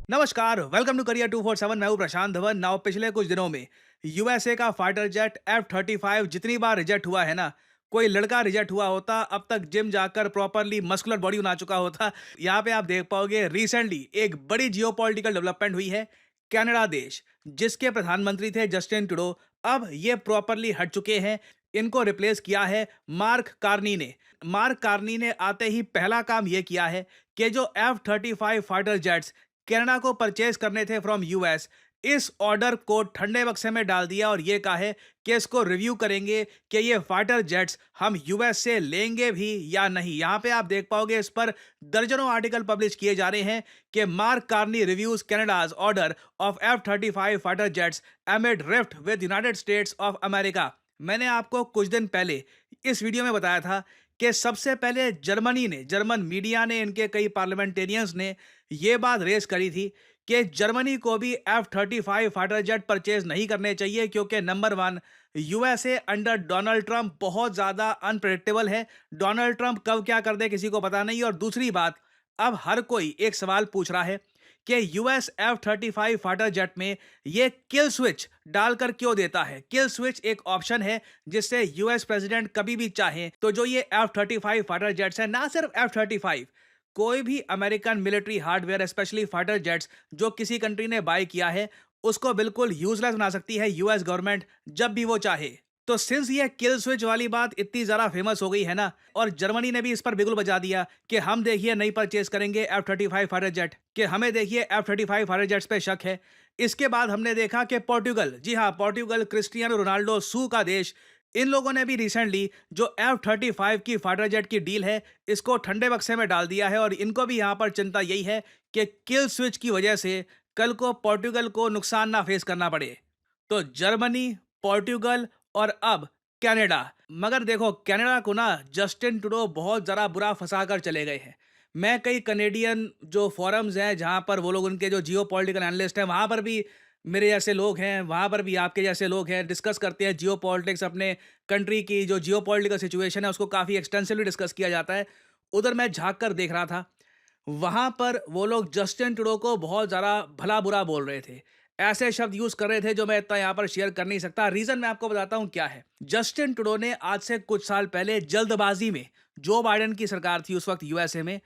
नमस्कार, welcome to career 247। मैं हूं प्रशांत धवन। नाउ पिछले कुछ दिनों में यूएसए का फाइटर जेट F-35 जितनी बार रिजेक्ट हुआ है ना, कोई लड़का रिजेक्ट हुआ होता अब तक जिम जाकर प्रॉपरली मस्कुलर बॉडी बना चुका होता। यहाँ पे आप देख पाओगे रिसेंटली एक बड़ी जियोपॉलिटिकल डेवलपमेंट हुई है। कनाडा देश, जिसके प्रधानमंत्री थे जस्टिन ट्रूडो, अब ये प्रॉपरली हट चुके हैं। इनको रिप्लेस किया है मार्क कार्नी ने। मार्क कार्नी ने आते ही पहला काम ये किया है कि जो F-35 फाइटर जेट्स कनाडा को परचेज करने थे फ्रॉम यूएस, इस ऑर्डर को ठंडे बक्से में डाल दिया और ये कहा है कि इसको रिव्यू करेंगे कि ये फाइटर जेट्स हम यूएस से लेंगे भी या नहीं। यहां पे आप देख पाओगे इस पर दर्जनों आर्टिकल पब्लिश किए जा रहे हैं कि Mark Carney reviews Canada's order of F-35 fighter jets amid rift with United States of America. मैंने आपको कुछ दिन पहले इस वीडियो में बताया था कि सबसे पहले जर्मन मीडिया ने, इनके कई पार्लियामेंटेरियंस ने ये बात रेस करी थी कि जर्मनी को भी F-35 फाइटर जेट परचेज नहीं करने चाहिए, क्योंकि number one, USA under Donald Trump बहुत ज्यादा अनप्रेडिक्टेबल है। डोनाल्ड ट्रंप कब क्या कर दे किसी को पता नहीं। और दूसरी बात, अब हर कोई एक सवाल पूछ रहा है कि यूएस F-35 फाइटर जेट में ये किल स्विच डालकर क्यों देता है। किल स्विच एक ऑप्शन है जिससे यूएस प्रेसिडेंट कभी भी चाहे तो जो ये F-35 फाइटर जेट्स है, ना सिर्फ F-35, कोई भी American military hardware specially fighter jets जो किसी कंट्री ने बाय किया है, उसको बिल्कुल यूजलेस बना सकती है यूएस गवर्नमेंट जब भी वो चाहे। तो सिंस ये किल स्विच वाली बात इतनी ज्यादा फेमस हो गई है ना, और जर्मनी ने भी इस पर बिगुल बजा दिया कि हम देखिए नहीं परचेज करेंगे F-35 फाइटर जेट, कि हमें देखिए F-35 फाइटर जेट्स पे शक है। इसके बाद हमने देखा कि पोर्टुगल, जी हाँ पोर्टुगल, क्रिस्टियानो रोनाल्डो सू का देश, इन लोगों ने भी रिसेंटली जो F-35 की फाइटर जेट की डील है, इसको ठंडे बक्से में डाल दिया है। और इनको भी यहाँ पर चिंता यही है कि किल स्विच की वजह से कल को पोर्टुगल को नुकसान ना फेस करना पड़े। तो जर्मनी, पोर्टुगल और अब कनाडा। मगर देखो, कनाडा को ना जस्टिन ट्रूडो बहुत ज़रा बुरा फंसा कर चले गए हैं। मैं कई कनेडियन जो फोरम्स हैं जहाँ पर वो लोग, उनके जो जियो पॉलिटिकल एनालिस्ट हैं, वहाँ पर भी मेरे जैसे लोग हैं, वहाँ पर भी आपके जैसे लोग हैं, डिस्कस करते हैं जियो पॉलिटिक्स। अपने कंट्री की जो जियो पॉलिटिकल सिचुएशन है उसको काफ़ी एक्सटेंसिवली डिस्कस किया जाता है। उधर मैं झाँक कर देख रहा था, वहाँ पर वो लोग जस्टिन ट्रूडो को बहुत ज़्यादा भला बुरा बोल रहे थे। ऐसे शब्द यूज़ कर रहे थे जो मैं इतना यहाँ पर शेयर कर नहीं सकता। रीज़न मैं आपको बताता हूँ क्या है। जस्टिन ट्रूडो ने आज से कुछ साल पहले जल्दबाजी में, जो बाइडेन की सरकार थी उस वक्त यूएसए में,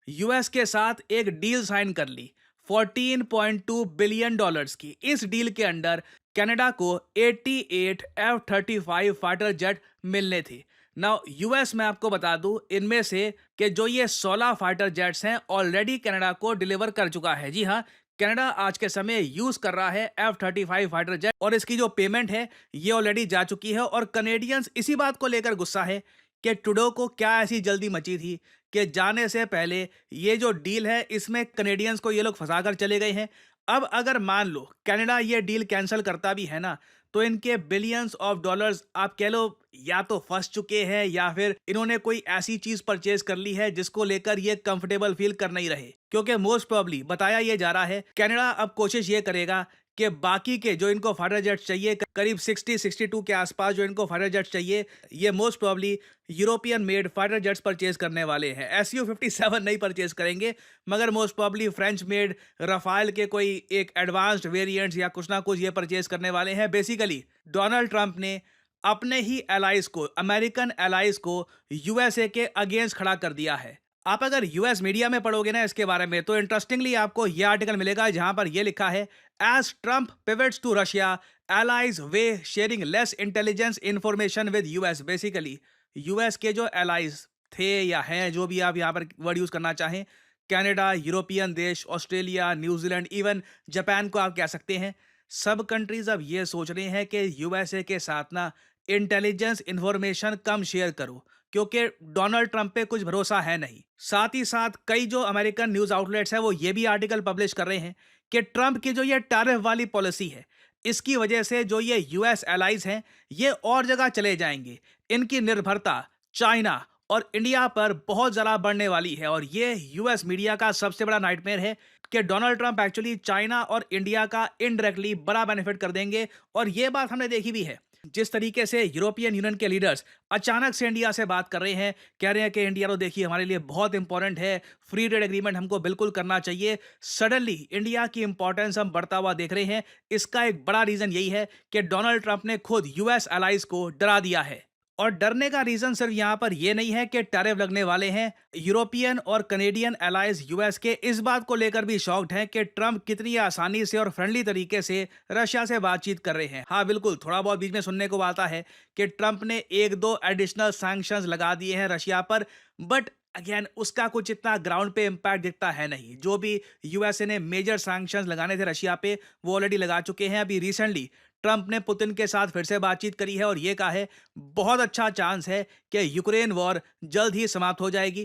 यूएस के साथ एक डील साइन कर ली 14.2 बिलियन डॉलर्स की। इस डील के अंडर कनाडा को 88 F-35 फाइटर जेट मिलने थे। नाउ यूएस, मैं आपको बता दूं, इनमें से कि जो ये 16 फाइटर जेट्स हैं ऑलरेडी कनाडा को डिलीवर कर चुका है। जी हाँ, कनाडा आज के समय यूज कर रहा है F-35 फाइटर जेट और इसकी जो पेमेंट है ये ऑलरेडी जा चुकी है। और कनेडियंस इसी बात को लेकर गुस्सा है कि ट्रूडो को क्या ऐसी जल्दी मची थी कि जाने से पहले ये जो डील है इसमें कनेडियंस को ये लोग फंसा कर चले गए हैं। अब अगर मान लो कनाडा ये डील कैंसिल करता भी है ना, तो इनके बिलियंस ऑफ डॉलर्स आप कह लो या तो फंस चुके हैं या फिर इन्होंने कोई ऐसी चीज परचेज कर ली है जिसको लेकर ये कंफर्टेबल फील कर नहीं रहे। क्योंकि मोस्ट प्रोबब्ली बताया ये जा रहा है कनाडा अब कोशिश ये करेगा कि बाकी के जो इनको फाइटर जेट्स चाहिए, करीब 60-62 के आसपास जो इनको फाइटर जेट्स चाहिए, ये most probably European made fighter jets purchase करने वाले हैं। Su-57 नहीं परचेज करेंगे, मगर most probably French made Rafale के कोई एक एडवांस्ड वेरिएंट्स या कुछ ना कुछ ये परचेज करने वाले हैं। बेसिकली डोनाल्ड ट्रंप ने अपने ही एलाइज को, अमेरिकन एलाइज को यूएसए के अगेंस्ट खड़ा कर दिया है। आप अगर यूएस मीडिया में पढ़ोगे ना इसके बारे में, तो इंटरेस्टिंगली आपको यह आर्टिकल मिलेगा जहां पर यह लिखा है, as Trump pivots to Russia, allies weigh sharing less intelligence information with US. Basically US के जो एलाइज थे या हैं, जो भी आप यहां पर वर्ड यूज करना चाहें, कनाडा, यूरोपियन देश, ऑस्ट्रेलिया, न्यूजीलैंड, इवन जापान को आप कह सकते हैं, सब कंट्रीज अब ये सोच रहे हैं कि यूएसए के साथ ना इंटेलिजेंस इंफॉर्मेशन कम शेयर करो, क्योंकि डोनाल्ड ट्रंप पे कुछ भरोसा है नहीं। साथ ही साथ कई जो अमेरिकन न्यूज आउटलेट्स हैं वो ये भी आर्टिकल पब्लिश कर रहे हैं कि ट्रंप की जो ये टैरिफ वाली पॉलिसी है, इसकी वजह से जो ये यूएस एलाइज हैं ये और जगह चले जाएंगे। इनकी निर्भरता चाइना और इंडिया पर बहुत ज़्यादा बढ़ने वाली है। और ये यूएस मीडिया का सबसे बड़ा नाइटमेयर है कि डोनाल्ड ट्रंप एक्चुअली चाइना और इंडिया का इनडायरेक्टली बड़ा बेनिफिट कर देंगे। और ये बात हमने देखी भी है जिस तरीके से यूरोपियन यूनियन के लीडर्स अचानक से इंडिया से बात कर रहे हैं, कह रहे हैं कि इंडिया तो देखिए हमारे लिए बहुत इंपॉर्टेंट है, फ्री ट्रेड एग्रीमेंट हमको बिल्कुल करना चाहिए। सडनली इंडिया की इंपॉर्टेंस हम बढ़ता हुआ देख रहे हैं। इसका एक बड़ा रीजन यही है कि डोनाल्ड ट्रंप ने खुद यूएस अलाइज को डरा दिया है। और डरने का रीजन सिर्फ यहां पर यह नहीं है कि टैरिफ लगने वाले हैं। यूरोपियन और कनेडियन एलाइज यूएस के इस बात को लेकर भी शॉक्ड हैं कि ट्रंप कितनी आसानी से और फ्रेंडली तरीके से रशिया से बातचीत कर रहे हैं। हाँ बिल्कुल, थोड़ा बहुत बीच में सुनने को आता है कि ट्रंप ने एक दो एडिशनल सैंक्शंस लगा दिए हैं रशिया पर, बट अगेन उसका कुछ इतना ग्राउंड पे इम्पैक्ट दिखता है नहीं। जो भी यूएसए ने मेजर सैंक्शंस लगाने थे रशिया पे, वो ऑलरेडी लगा चुके हैं। अभी रिसेंटली ट्रंप ने पुतिन के साथ फिर से बातचीत करी है और ये कहा है बहुत अच्छा चांस है कि यूक्रेन वॉर जल्द ही समाप्त हो जाएगी।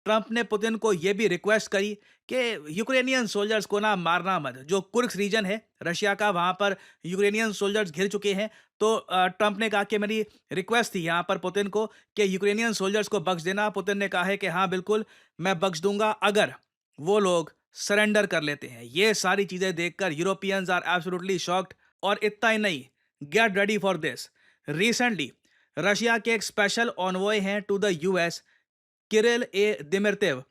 ट्रंप ने पुतिन को यह भी रिक्वेस्ट करी कि यूक्रेनियन सोल्जर्स को ना मारना मत। जो कुर्स्क रीजन है रशिया का, वहां पर यूक्रेनियन सोल्जर्स घिर चुके हैं। तो ट्रंप ने कहा कि मेरी रिक्वेस्ट थी यहां पर पुतिन को कि यूक्रेनियन सोल्जर्स को बख्श देना। पुतिन ने कहा है कि हाँ बिल्कुल मैं बख्श दूंगा अगर वो लोग सरेंडर कर लेते हैं। ये सारी चीजें देखकर यूरोपियंस आर एब्सोल्युटली शॉक्ड। और इतना ही नहीं, get ready for this. Recently Russia के एक स्पेशल ऑनवॉय हैं टू द यूएस, किरिल ए दिमित्रेव,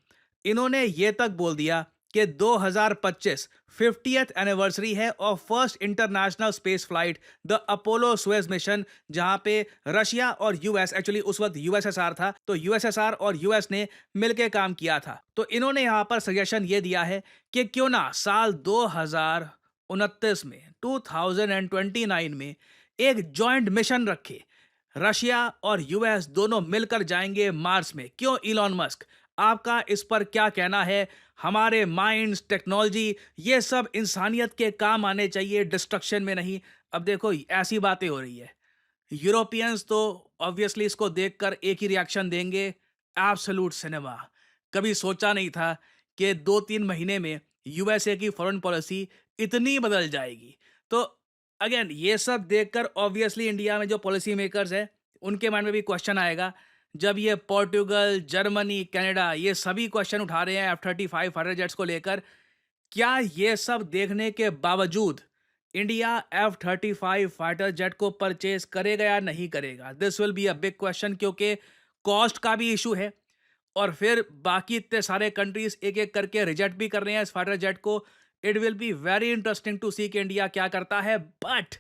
इन्होंने ये तक बोल दिया कि 2025 50th एनिवर्सरी है और first international space flight the Apollo Suez mission, जहां पे रशिया और यूएस, एक्चुअली उस वक्त यूएसएसआर था, तो यूएसएसआर और यूएस ने मिलकर काम किया था। तो इन्होंने यहां पर सजेशन ये दिया है कि क्यों ना साल 2029 में 2029 में एक जॉइंट मिशन रखे। रशिया और यूएस दोनों मिलकर जाएंगे मार्स में। क्यों इलॉन मस्क, आपका इस पर क्या कहना है? हमारे माइंड्स, टेक्नोलॉजी, ये सब इंसानियत के काम आने चाहिए, डिस्ट्रक्शन में नहीं। अब देखो ऐसी बातें हो रही है, यूरोपियंस तो ऑब्वियसली इसको देखकर एक ही रिएक्शन देंगे, एब्सोल्यूट सिनेमा। कभी सोचा नहीं था कि 2-3 महीने में यूएसए की फॉरेन पॉलिसी इतनी बदल जाएगी। तो अगेन ये सब देखकर ऑब्वियसली इंडिया में जो पॉलिसी मेकर्स है उनके माइंड में भी क्वेश्चन आएगा। जब ये पोर्टुगल, जर्मनी, कनाडा ये सभी क्वेश्चन उठा रहे हैं F-35 फाइटर जेट्स को लेकर, क्या ये सब देखने के बावजूद इंडिया F-35 फाइटर जेट को परचेज करेगा या नहीं करेगा? This will be a big question, क्योंकि कॉस्ट का भी इशू है और फिर बाकी इतने सारे कंट्रीज एक एक करके रिजेक्ट भी कर रहे हैं इस फाइटर जेट को। It will be very interesting to see कि इंडिया क्या करता है। बट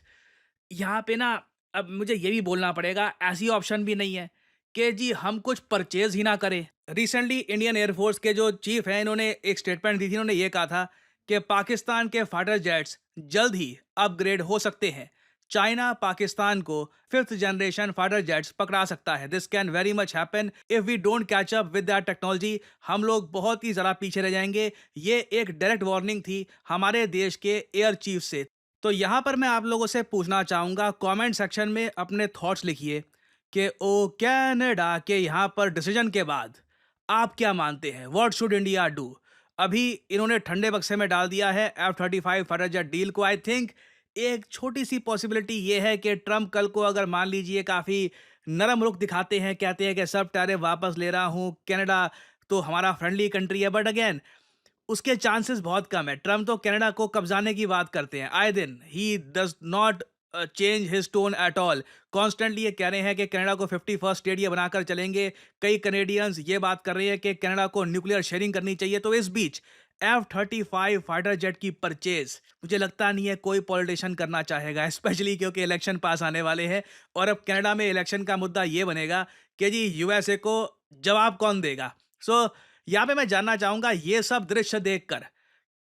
यहाँ पे ना अब मुझे ये भी बोलना पड़ेगा, ऐसी ऑप्शन भी नहीं है कि जी हम कुछ परचेज ही ना करें। रिसेंटली इंडियन एयरफोर्स के जो चीफ हैं, इन्होंने एक स्टेटमेंट दी थी। इन्होंने ये कहा था कि पाकिस्तान के फाइटर जेट्स जल्द ही अपग्रेड हो सकते हैं। चाइना पाकिस्तान को 5th जनरेशन फाइटर जेट्स पकड़ा सकता है। This can very much happen if we don't catch up with that technology. हम लोग बहुत ही ज़रा पीछे रह जाएंगे। ये एक डायरेक्ट वार्निंग थी हमारे देश के एयर चीफ से। तो यहाँ पर मैं आप लोगों से पूछना चाहूँगा, कमेंट सेक्शन में अपने थॉट्स लिखिए कि ओ कनाडा के यहाँ पर डिसीजन के बाद आप क्या मानते हैं? What should India do? अभी इन्होंने ठंडे बक्से में डाल दिया है F-35 फाइटर जेट डील को। आई थिंक एक छोटी सी पॉसिबिलिटी ये है कि ट्रंप कल को अगर मान लीजिए काफ़ी नरम रुख दिखाते हैं, कहते हैं कि सब टैरिफ वापस ले रहा हूँ, कनाडा तो हमारा फ्रेंडली कंट्री है, बट अगेन उसके चांसेस बहुत कम है। ट्रम्प तो कनाडा को कब्जाने की बात करते हैं आए दिन। He does not change his tone at all. Constantly ये कह रहे हैं कि कनाडा को 51st स्टेट ये बनाकर चलेंगे। कई कनेडियंस ये बात कर रहे हैं कि कनाडा को न्यूक्लियर शेयरिंग करनी चाहिए। तो इस बीच F-35 फाइटर जेट की परचेज मुझे लगता नहीं है कोई पॉलिटिशियन करना चाहेगा, स्पेशली क्योंकि इलेक्शन पास आने वाले हैं और अब कनाडा में इलेक्शन का मुद्दा ये बनेगा कि जी यूएसए को जवाब कौन देगा। सो यहाँ पे मैं जानना चाहूंगा, ये सब दृश्य देखकर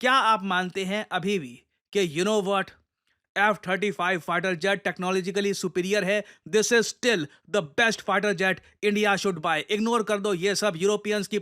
क्या आप मानते हैं अभी भी कि you know what, F-35 fighter jet technologically superior है, this is still the best fighter jet India should buy? Ignore कर दो ये सब यूरोपियंस की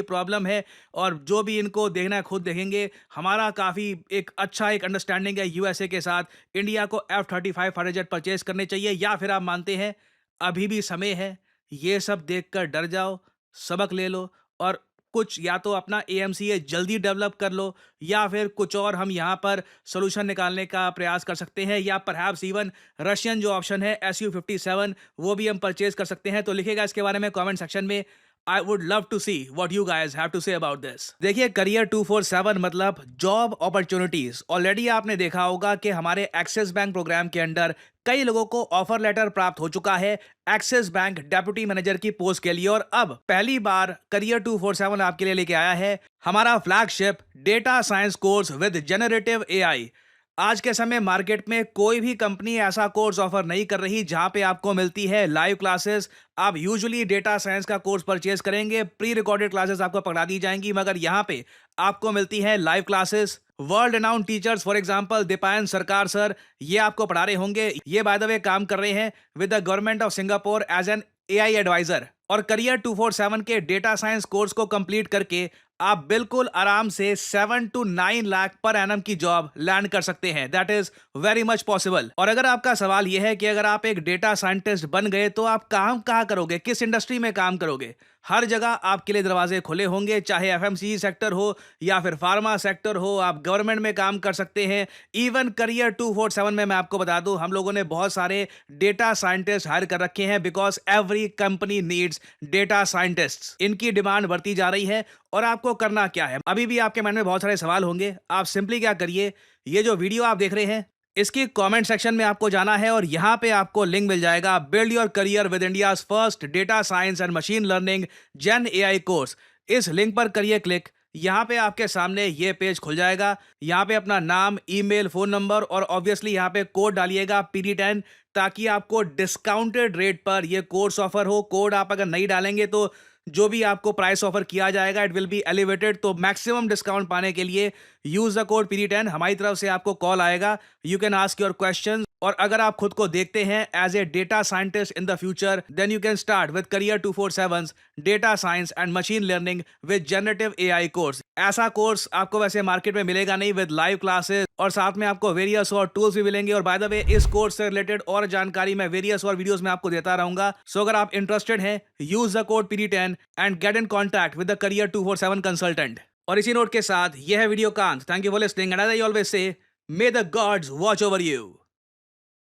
प्रॉब्लम है और जो भी इनको देखना है खुद देखेंगे। हमारा काफ़ी एक अच्छा एक अंडरस्टैंडिंग है यूएसए के साथ। इंडिया को F-35 फाइटर जेट परचेज करने चाहिए, या फिर आप मानते हैं अभी भी समय है, ये सब देखकर डर जाओ, सबक ले लो और कुछ या तो अपना एएमसीए जल्दी डेवलप कर लो, या फिर कुछ और हम यहाँ पर सोल्यूशन निकालने का प्रयास कर सकते हैं, या परहैप्स इवन रशियन जो ऑप्शन है Su-57 वो भी हम परचेज कर सकते हैं। तो लिखेगा इसके बारे में कमेंट सेक्शन में। I would love to see what you guys have to say about this. देखिए, करियर 247 मतलब जॉब अपॉर्चुनिटीज। ऑलरेडी आपने देखा होगा कि हमारे एक्सिस बैंक प्रोग्राम के अंडर कई लोगों को ऑफर लेटर प्राप्त हो चुका है एक्सिस बैंक डेप्यूटी मैनेजर की पोस्ट के लिए। और अब पहली बार करियर 247 आपके लिए लेके आया है हमारा flagship data science course with generative AI. आज के समय मार्केट में कोई भी कंपनी ऐसा कोर्स ऑफर नहीं कर रही जहां पे आपको मिलती है लाइव क्लासेस। आप यूजुअली डेटा साइंस का कोर्स परचेज करेंगे, प्री रिकॉर्डेड क्लासेस आपको पढ़ा दी जाएंगी, मगर यहां पे आपको मिलती है live classes. World renowned teachers for example Deepayan सरकार सर, ये आपको पढ़ा रहे होंगे। ये बाय द वे काम कर रहे हैं with the government of Singapore as an AI adviser. और करियर 247 के डेटा साइंस कोर्स को कंप्लीट करके आप बिल्कुल आराम से 7 to 9 लाख पर एनम की जॉब लैंड कर सकते हैं। That is very much possible. और अगर आपका सवाल यह है कि अगर आप एक डेटा साइंटिस्ट बन गए तो आप काम कहाँ करोगे, किस इंडस्ट्री में काम करोगे, हर जगह आपके लिए दरवाजे खुले होंगे, चाहे एफएमसीजी सेक्टर हो या फिर फार्मा सेक्टर हो। आप गवर्नमेंट में काम कर सकते हैं। इवन करियर 247 में मैं आपको बता दूं, हम लोगों ने बहुत सारे डेटा साइंटिस्ट हायर कर रखे हैं because every company needs data scientists. इनकी डिमांड बढ़ती जा रही है। और आपको करना क्या है, अभी भी आपके मन में बहुत सारे सवाल होंगे। आप सिंपली क्या करिए, ये जो वीडियो आप देख रहे हैं इसकी कमेंट सेक्शन में आपको जाना है और यहां पे आपको लिंक मिल जाएगा build your career with India's first data science and machine learning gen AI course. इस लिंक पर करिए क्लिक। यहाँ पे आपके सामने ये पेज खुल जाएगा। यहाँ पे अपना नाम, ईमेल, फोन नंबर और ऑब्वियसली यहाँ पे कोड डालिएगा PD10, ताकि आपको डिस्काउंटेड रेट पर ये कोर्स ऑफर हो। कोड आप अगर नहीं डालेंगे तो जो भी आपको प्राइस ऑफर किया जाएगा इट विल बी एलिवेटेड। तो मैक्सिमम डिस्काउंट पाने के लिए यूज द कोड PD10। हमारी तरफ से आपको कॉल आएगा, you can ask your question. और अगर आप खुद को देखते हैं as a data scientist in the future, then you can start with career 247 data science and machine learning with generative AI course. ऐसा कोर्स आपको वैसे मार्केट में मिलेगा नहीं, विद लाइव क्लासेस और साथ में आपको वेरियस और टूल्स भी मिलेंगे। और बाय द वे इस कोर्स से रिलेटेड और जानकारी मैं वेरियस और वीडियोस में आपको देता रहूंगा। सो अगर आप इंटरेस्टेड हैं, use the code PD10 and get in contact with the career 247 consultant. और इसी नोट के साथ यह है वीडियो का अंत। Thank you for listening and as I always say, may the gods watch over you.